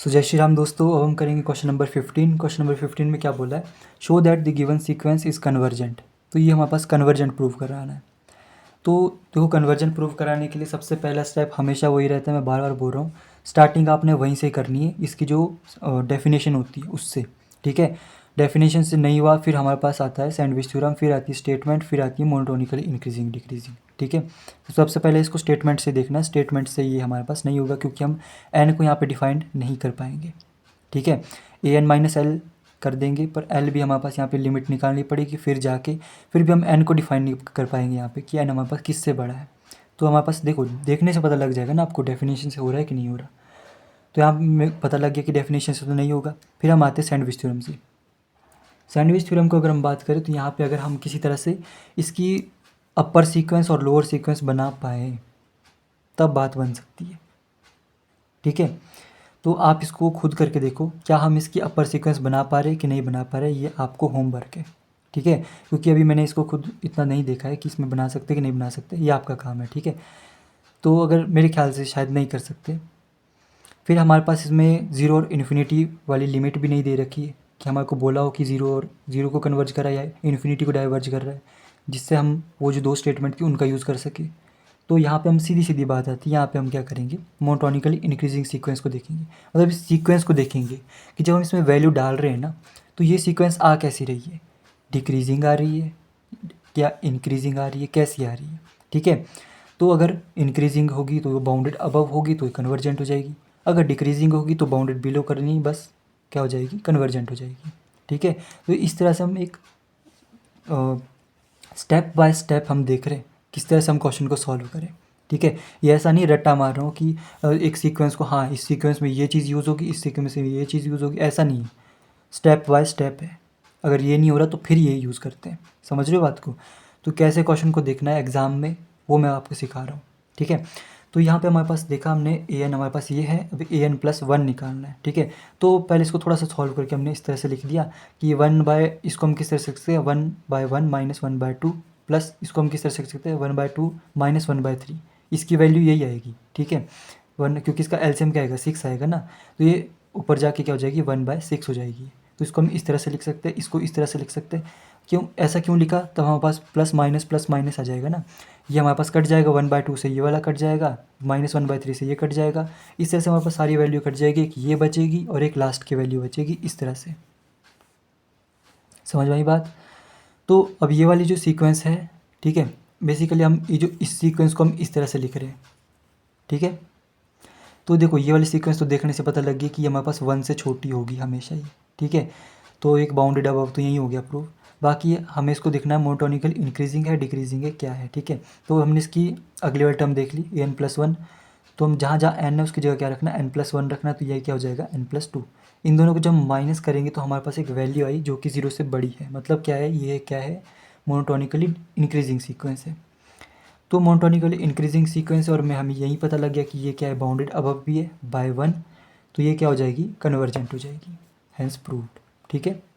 सो जय श्री राम दोस्तों। अब हम करेंगे क्वेश्चन नंबर 15। क्वेश्चन नंबर 15 में क्या बोला है, show that the given sequence is convergent. तो ये हमारे पास कन्वर्जेंट प्रूव कराना है। तो देखो, कन्वर्जन प्रूव कराने के लिए सबसे पहला स्टेप हमेशा वही रहता है, मैं बार बार बोल रहा हूँ, स्टार्टिंग आपने वहीं से करनी है, इसकी जो डेफिनेशन होती है उससे। ठीक है, डेफिनेशन से नहीं हुआ फिर हमारे पास आता है सैंडविच थ्योरम, फिर आती है स्टेटमेंट, फिर आती है मोनोटोनिकली इंक्रीजिंग डिक्रीजिंग। ठीक है, तो सबसे पहले इसको स्टेटमेंट से देखना है। स्टेटमेंट से ये हमारे पास नहीं होगा क्योंकि हम एन को यहाँ पे डिफाइंड नहीं कर पाएंगे। ठीक है, ए एन माइनस एल कर देंगे, पर एल भी हमारे पास यहाँ पे लिमिट निकालनी पड़ेगी, फिर जाके फिर भी हम एन को डिफाइन नहीं कर पाएंगे यहाँ पे कि एन हमारे पास किससे बड़ा है। तो हमारे पास देखो, देखने से पता लग जाएगा ना आपको डेफिनेशन से हो रहा है कि नहीं हो रहा। तो यहाँ में पता लग गया कि डेफिनेशन से तो नहीं होगा। फिर हम आते हैं सैंडविच थ्योरम से। सैंडविच थ्योरम को अगर हम बात करें तो यहाँ पे अगर हम किसी तरह से इसकी अपर सीक्वेंस और लोअर सीक्वेंस बना पाए तब बात बन सकती है। ठीक है, तो आप इसको खुद करके देखो, क्या हम इसकी अपर सीक्वेंस बना पा रहे कि नहीं बना पा रहे, ये आपको होमवर्क है। ठीक है, क्योंकि अभी मैंने इसको खुद इतना नहीं देखा है कि इसमें बना सकते कि नहीं बना सकते, ये आपका काम है। ठीक है, तो अगर मेरे ख्याल से शायद नहीं कर सकते। फिर हमारे पास इसमें ज़ीरो और इन्फिनिटी वाली लिमिट भी नहीं दे रखी है कि हमारे को बोला हो कि ज़ीरो और ज़ीरो को कन्वर्ज करा या इन्फिनिटी को डाइवर्ज कर रहा है, जिससे हम वो जो दो स्टेटमेंट थी उनका यूज़ कर सके। तो यहाँ पे हम सीधी सीधी बात आती है, यहाँ पे हम क्या करेंगे, मोनोटोनिकली इंक्रीजिंग सीक्वेंस को देखेंगे। मतलब इस सीक्वेंस को देखेंगे कि जब हम इसमें वैल्यू डाल रहे हैं ना, तो ये सीक्वेंस आ कैसी रही है, डिक्रीजिंग आ रही है क्या इंक्रीजिंग आ रही है, कैसी आ रही है। ठीक है, तो अगर इंक्रीजिंग होगी तो वो बाउंडेड अबव होगी तो कन्वर्जेंट हो जाएगी, अगर डिक्रीजिंग होगी तो बाउंडेड बिलो करनी, बस क्या हो जाएगी, कन्वर्जेंट हो जाएगी। ठीक है, तो इस तरह से हम एक स्टेप बाय स्टेप हम देख रहे हैं किस तरह से हम क्वेश्चन को सॉल्व करें। ठीक है, ये ऐसा नहीं रट्टा मार रहा हूँ कि एक सीक्वेंस को, हाँ इस सीक्वेंस में ये चीज़ यूज़ होगी, इस सीक्वेंस में ये चीज़ यूज़ होगी, ऐसा नहीं है, स्टेप बाय स्टेप है। अगर ये नहीं हो रहा तो फिर ये यूज़ करते हैं। समझ रहे हो बात को। तो कैसे क्वेश्चन को देखना है एग्ज़ाम में, वो मैं आपको सिखा रहा हूँ। ठीक है, तो यहाँ पे हमारे पास देखा हमने ए एन हमारे पास ये है, अभी ए एन प्लस वन निकालना है। ठीक है, तो पहले इसको थोड़ा सा सॉल्व करके हमने इस तरह से लिख दिया कि वन बाय, इसको हम किस तरह से लिख सकते हैं, one by one minus one by two, plus इसको हम किस तरह से लिख सकते हैं, one by two minus one by three. इसकी वैल्यू यही आएगी। ठीक है, वन, क्योंकि इसका एलसीएम क्या आएगा, सिक्स आएगा ना, तो ये ऊपर जाके क्या हो जाएगी, वन बाय सिक्स हो जाएगी। तो इसको हम इस तरह से लिख सकते हैं, इसको इस तरह से लिख सकते हैं। क्यों ऐसा क्यों लिखा, तब हमारे पास प्लस माइनस आ जाएगा ना, ये हमारे पास कट जाएगा, वन बाय टू से ये वाला कट जाएगा, माइनस वन बाय थ्री से ये कट जाएगा। इस तरह से हमारे पास सारी वैल्यू कट जाएगी, एक ये बचेगी और एक लास्ट की वैल्यू बचेगी, इस तरह से। समझ में आई बात। तो अब ये वाली जो सीक्वेंस है, ठीक है, बेसिकली हम ये जो इस सीक्वेंस को हम इस तरह से लिख रहे हैं। ठीक है, तो देखो ये वाली सीक्वेंस तो देखने से पता लग गई कि हमारे पास वन से छोटी होगी हमेशा ही। ठीक है, तो एक बाउंडेड अबव तो यही हो गया प्रूफ। बाकी हमें इसको देखना है मोनोटोनिकल इंक्रीजिंग है डिक्रीजिंग है क्या है। ठीक है, तो हमने इसकी अगली वाली टर्म देख ली, ए एन प्लस वन। तो हम जहाँ जहाँ एन है उसकी जगह क्या रखना, एन प्लस वन रखना, तो यही क्या हो जाएगा, एन प्लस टू। इन दोनों को जब माइनस करेंगे तो हमारे पास एक वैल्यू आई जो कि ज़ीरो से बड़ी है। मतलब क्या है, ये क्या है, मोनोटोनिकली इंक्रीजिंग सीक्वेंस है। तो मोनोटोनिकली इंक्रीजिंग सीक्वेंस, और में हमें यही पता लग गया कि ये क्या है, बाउंडेड अबव भी है बाय वन, तो ये क्या हो जाएगी, कन्वर्जेंट हो जाएगी, हेंस प्रूव्ड। ठीक है।